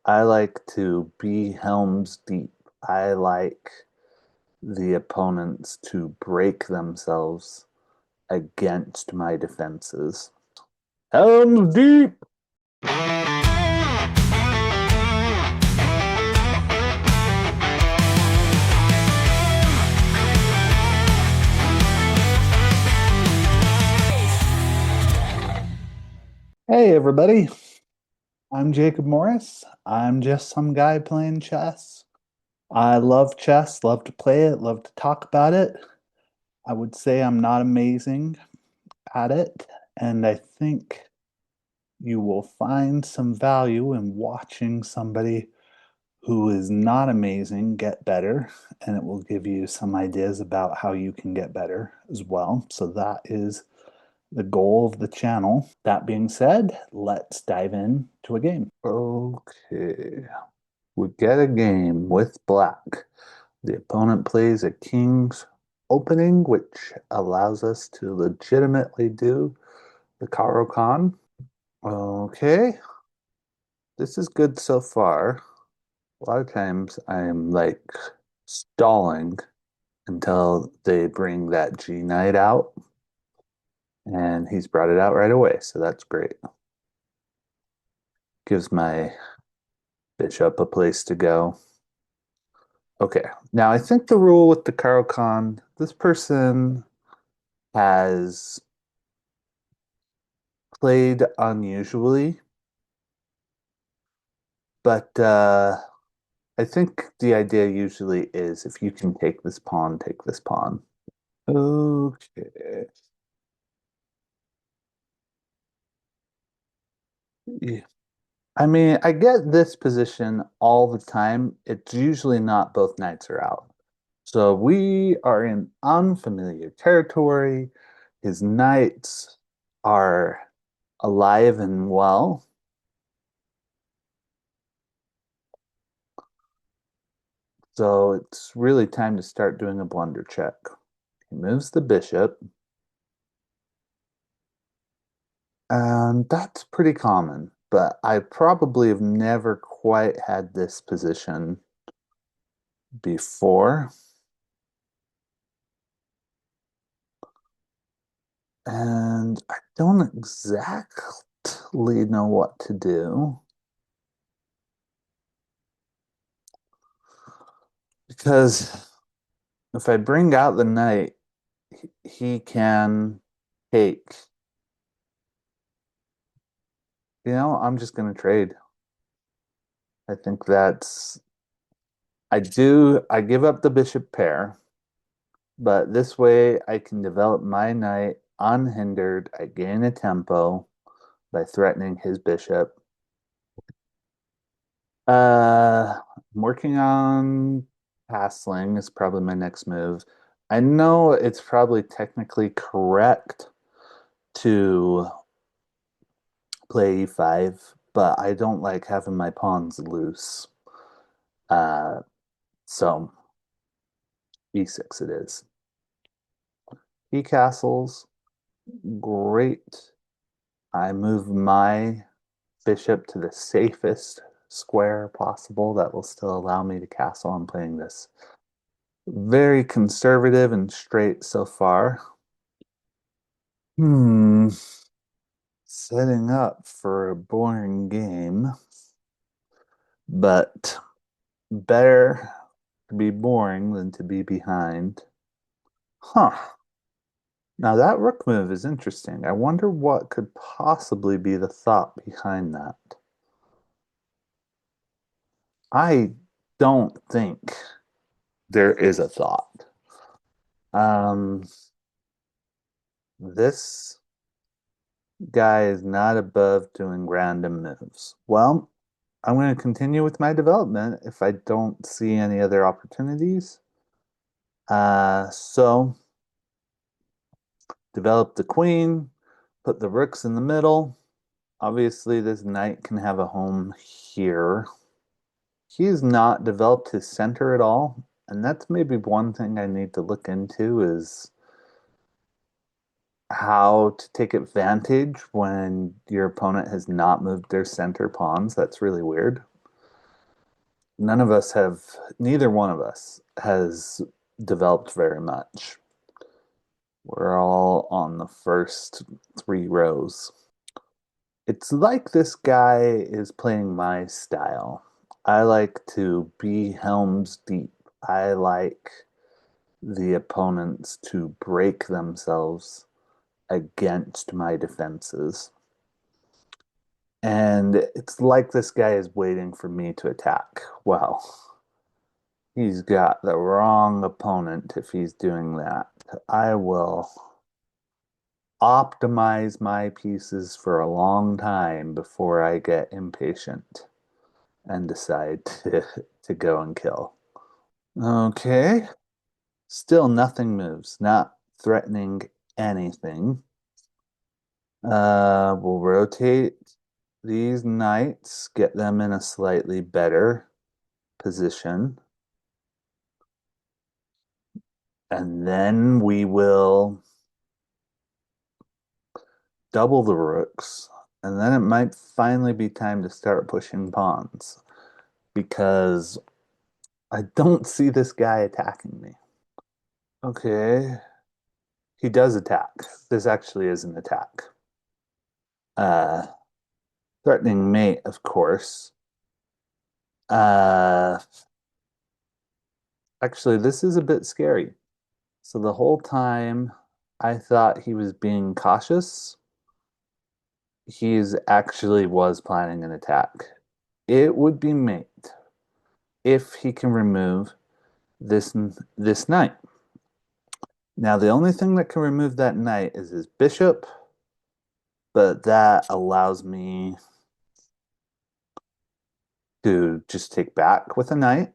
I like to be Helm's deep. I like the opponents to break themselves against my defenses. Helm's deep! Hey, everybody. I'm Jacob Morris. I'm just some guy playing chess. I love chess, love to play it, love to talk about it. I would say I'm not amazing at it, and I think you will find some value in watching somebody who is not amazing get better, and it will give you some ideas about how you can get better as well. So that is the goal of the channel. That being said, let's dive into a game. Okay, we get a game with black. The opponent plays a king's opening, which allows us to legitimately do the Caro-Kann. Okay, this is good so far. A lot of times I'm like stalling until they bring that G knight out, and he's brought it out right away, so that's great. Gives my bishop a place to go. Okay, now I think the rule with the Caro-Kann, this person has played unusually, but I think the idea usually is if you can take this pawn, take this pawn. Okay. Yeah. I mean, I get this position all the time. It's usually not both knights are out. So we are in unfamiliar territory. His knights are alive and well. So it's really time to start doing a blunder check. He moves the bishop, and that's pretty common, but I probably have never quite had this position before. And I don't exactly know what to do because if I bring out the knight, he can take. I'm just going to trade. I think I give up the bishop pair, but this way I can develop my knight unhindered. I gain a tempo by threatening his bishop. I'm working on castling is probably my next move. I know it's probably technically correct to play e5, but I don't like having my pawns loose. Uh, so e6 it is. E castles, great. I move my bishop to the safest square possible that will still allow me to castle. I'm playing this very conservative and straight so far. Hmm, setting up for a boring game, but better to be boring than to be behind. Huh. Now that rook move is interesting. I wonder what could possibly be the thought behind that. I don't think there is a thought. Um, this guy is not above doing random moves. Well, I'm going to continue with my development if I don't see any other opportunities. So develop the queen, put the rooks in the middle. Obviously, this knight can have a home here. He's not developed his center at all, and that's maybe one thing I need to look into is how to take advantage when your opponent has not moved their center pawns. That's really weird. none of us have, neither one of us has developed very much. We're all on the first three rows. It's like this guy is playing my style. I like to be Helm's deep. I like the opponents to break themselves against my defenses. And it's like this guy is waiting for me to attack. Well, he's got the wrong opponent if he's doing that. I will optimize my pieces for a long time before I get impatient and decide to go and kill. Okay, still nothing moves, not threatening anything. We'll rotate these knights, get them in a slightly better position. And then we will double the rooks. And then it might finally be time to start pushing pawns because I don't see this guy attacking me. Okay, he does attack. This actually is an attack. Uh, Threatening mate, of course. Uh, Actually, this is a bit scary. So the whole time I thought he was being cautious. He's actually was planning an attack. It would be mate if he can remove this this knight. Now the only thing that can remove that knight is his bishop, but that allows me to just take back with a knight.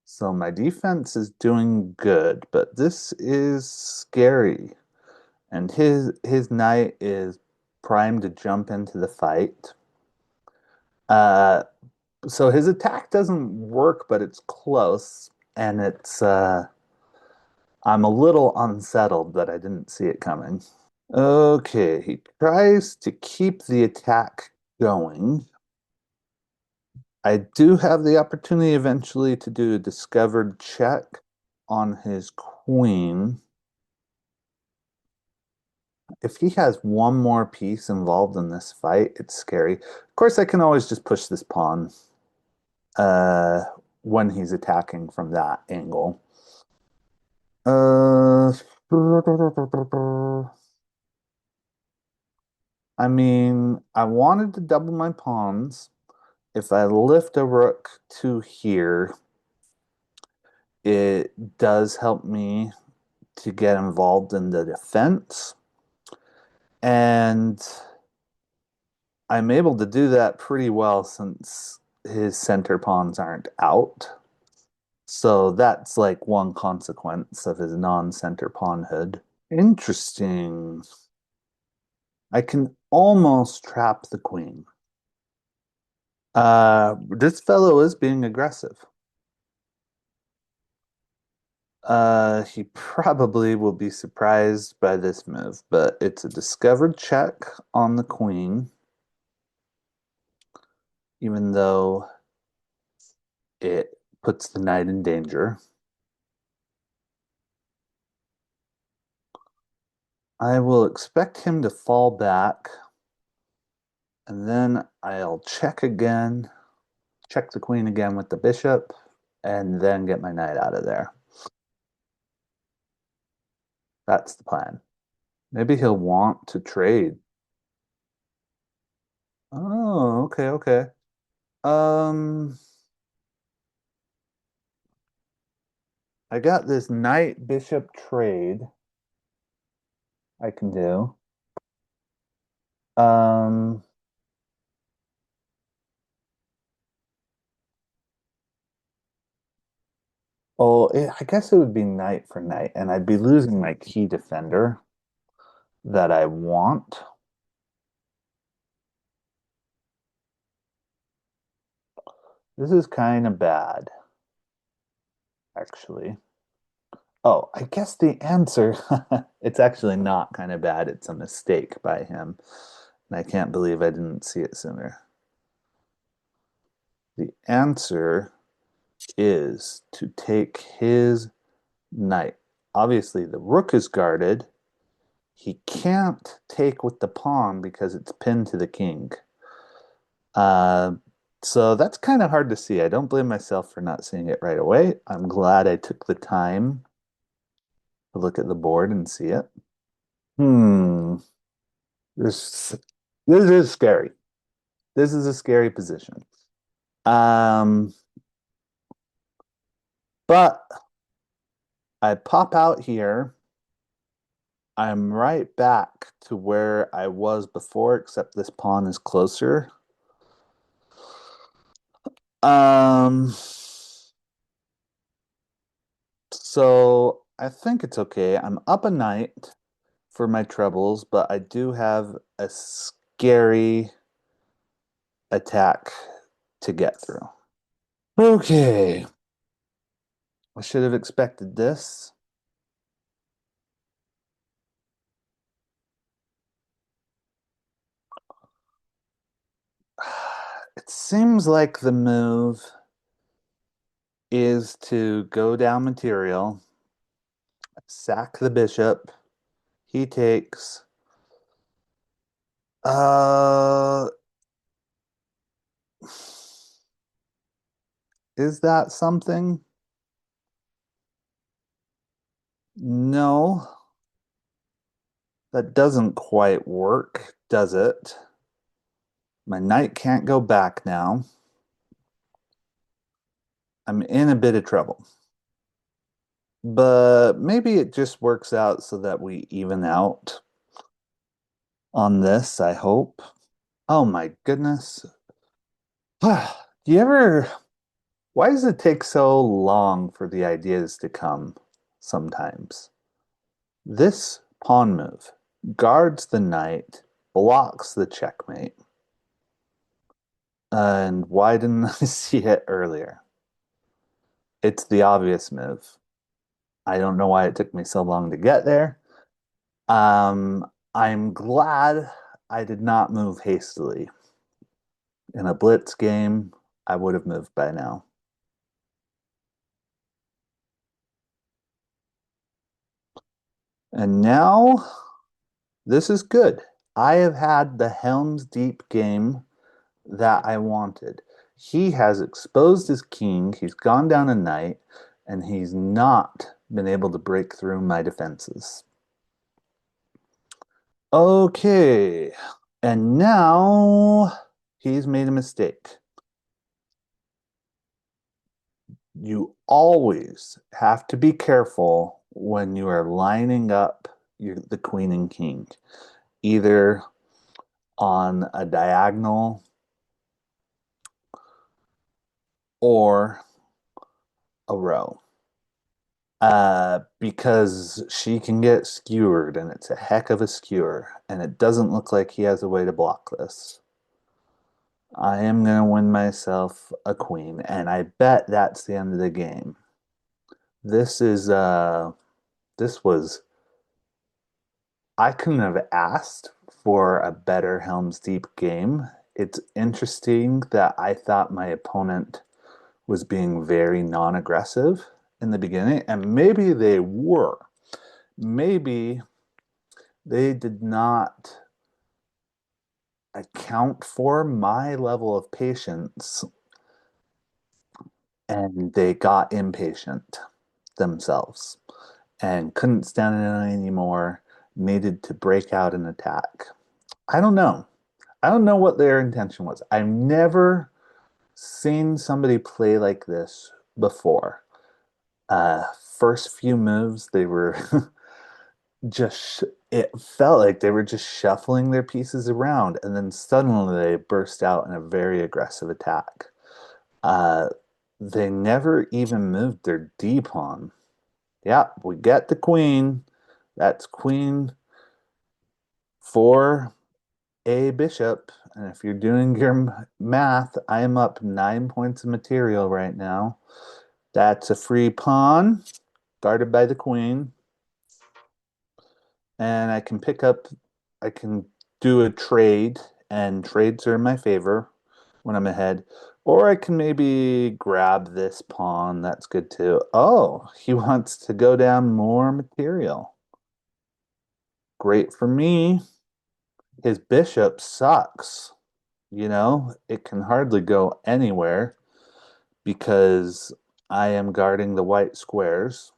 So my defense is doing good, but this is scary. And his knight is primed to jump into the fight. Uh, so his attack doesn't work, but it's close, and it's I'm a little unsettled that I didn't see it coming. Okay, he tries to keep the attack going. I do have the opportunity eventually to do a discovered check on his queen. If he has one more piece involved in this fight, it's scary. Of course, I can always just push this pawn uh, when he's attacking from that angle. Uh, I mean, I wanted to double my pawns. If I lift a rook to here, it does help me to get involved in the defense. And I'm able to do that pretty well since his center pawns aren't out. So that's like one consequence of his non-center pawnhood. Interesting. I can almost trap the queen. This fellow is being aggressive. He probably will be surprised by this move, but it's a discovered check on the queen, even though it puts the knight in danger. I will expect him to fall back, and then I'll check again, check the queen again with the bishop, and then get my knight out of there. That's the plan. Maybe he'll want to trade. Oh, okay, okay. Um, I got this knight bishop trade I can do. Um, I guess it would be knight for knight, and I'd be losing my key defender that I want. This is kind of bad, actually. Oh, I guess the answer, it's actually not kind of bad. It's a mistake by him. And I can't believe I didn't see it sooner. The answer is to take his knight. Obviously, the rook is guarded. He can't take with the pawn because it's pinned to the king. Uh, so that's kind of hard to see. I don't blame myself for not seeing it right away. I'm glad I took the time to look at the board and see it. Hmm. This this is scary. This is a scary position. Um, but I pop out here. I'm right back to where I was before, except this pawn is closer. Um, so I think it's okay. I'm up a knight for my troubles, but I do have a scary attack to get through. Okay, I should have expected this. It seems like the move is to go down material, sack the bishop. He takes. Uh, is that something? No, that doesn't quite work, does it? My knight can't go back now. I'm in a bit of trouble. But maybe it just works out so that we even out on this, I hope. Oh my goodness. Do you ever, why does it take so long for the ideas to come sometimes? This pawn move guards the knight, blocks the checkmate. And why didn't I see it earlier? It's the obvious move. I don't know why it took me so long to get there. I'm glad I did not move hastily. In a blitz game, I would have moved by now. And now this is good. I have had the Helm's Deep game that I wanted. He has exposed his king, he's gone down a knight, and he's not been able to break through my defenses. Okay, and now he's made a mistake. You always have to be careful when you are lining up the queen and king, either on a diagonal or a row. Because she can get skewered, and it's a heck of a skewer, and it doesn't look like he has a way to block this. I am going to win myself a queen, and I bet that's the end of the game. This is, this was, I couldn't have asked for a better Helm's Deep game. It's interesting that I thought my opponent was being very non-aggressive in the beginning, and maybe they were. Maybe they did not account for my level of patience and they got impatient themselves and couldn't stand it anymore, needed to break out an attack. I don't know. I don't know what their intention was. I've never seen somebody play like this before. First few moves, they were just, it felt like they were just shuffling their pieces around, and then suddenly they burst out in a very aggressive attack. Uh, they never even moved their D pawn. Yeah, we get the queen. That's queen for a bishop. And if you're doing your math, I am up 9 points of material right now. That's a free pawn guarded by the queen. And I can pick up, I can do a trade, and trades are in my favor. when I'm ahead. Or I can maybe grab this pawn. That's good too. Oh, he wants to go down more material. Great for me. His bishop sucks. It can hardly go anywhere because I am guarding the white squares.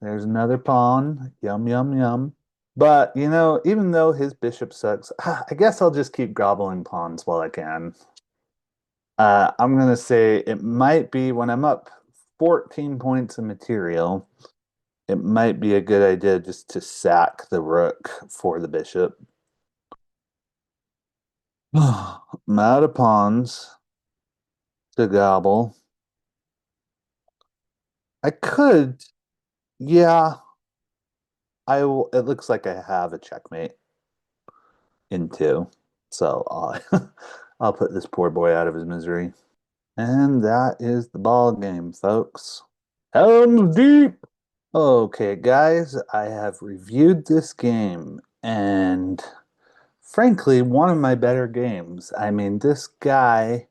There's another pawn. Yum, yum, yum. But, even though his bishop sucks, I guess I'll just keep gobbling pawns while I can. I'm going to say it might be when I'm up 14 points of material, it might be a good idea just to sack the rook for the bishop. I'm out of pawns to gobble. I could, yeah, I will. It looks like I have a checkmate in two. So I'll put this poor boy out of his misery. And that is the ball game, folks. Helm's deep. Okay, guys, I have reviewed this game, and frankly, one of my better games. I mean, this guy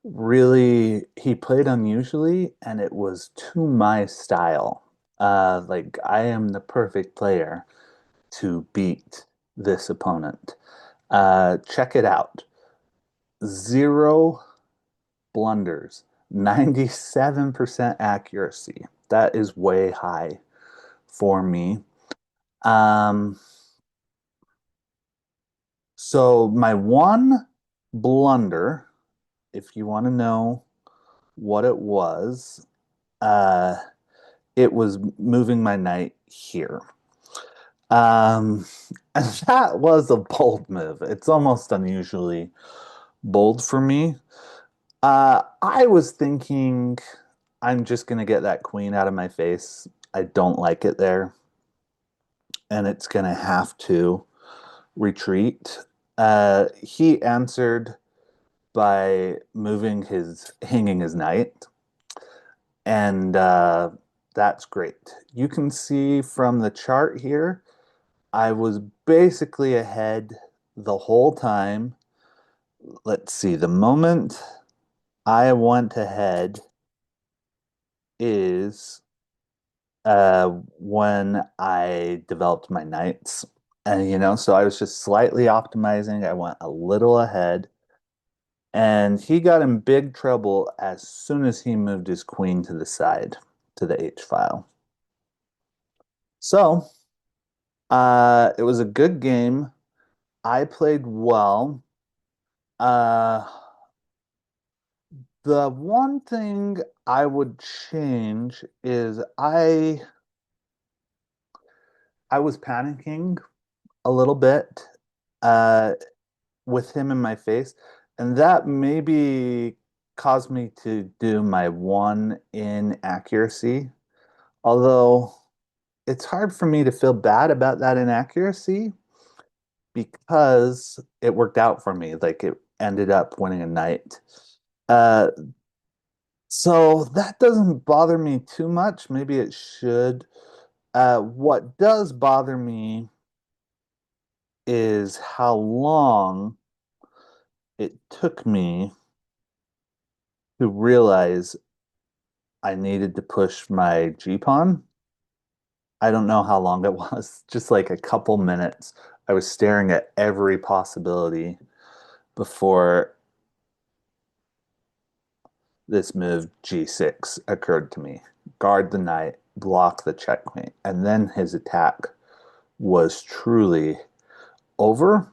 really he played unusually, and it was to my style. Like I am the perfect player to beat this opponent. Check it out. Zero blunders, 97% accuracy. That is way high for me. Um, so my one blunder, if you want to know what uh, it was moving my knight here. Um, and that was a bold move. It's almost unusually bold for me. I was thinking I'm just gonna get that queen out of my face. I don't like it there, and it's gonna have to retreat. He answered by hanging his knight, and that's great. You can see from the chart here, I was basically ahead the whole time. Let's see, the moment I went ahead is when I developed my knights. And so I was just slightly optimizing. I went a little ahead. And he got in big trouble as soon as he moved his queen to the side to the H file. So it was a good game. I played well. Uh, the one thing I would change is I was panicking a little bit uh, with him in my face, and that maybe caused me to do my one inaccuracy. Although it's hard for me to feel bad about that inaccuracy because it worked out for me. Like it ended up winning a knight. Uh, so that doesn't bother me too much. Maybe it should. What does bother me is how long it took me to realize I needed to push my G-pawn. I don't know how long it was, just like a couple minutes. I was staring at every possibility before this move G6 occurred to me. Guard the knight, block the checkmate, and then his attack was truly over.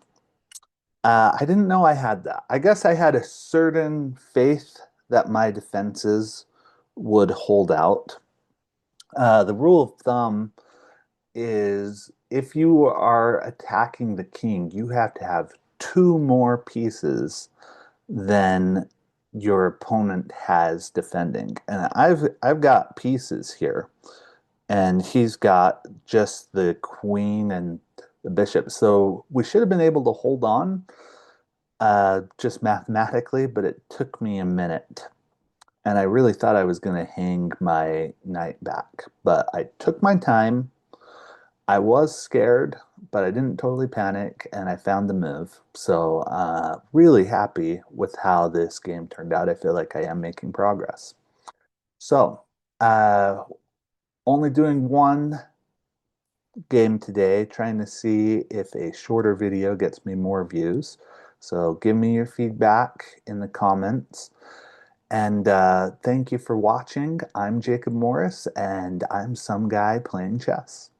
I didn't know I had that. I guess I had a certain faith that my defenses would hold out. The rule of thumb is if you are attacking the king, you have to have two more pieces than your opponent has defending. And I've got pieces here, and he's got just the queen and the bishop. So we should have been able to hold on just mathematically, but it took me a minute. And I really thought I was going to hang my knight back, but I took my time. I was scared. but I didn't totally panic and I found the move. So, really happy with how this game turned out. I feel like I am making progress. So, uh, only doing one game today, trying to see if a shorter video gets me more views. So, give me your feedback in the comments. And thank you for watching. I'm Jacob Morris, and I'm some guy playing chess.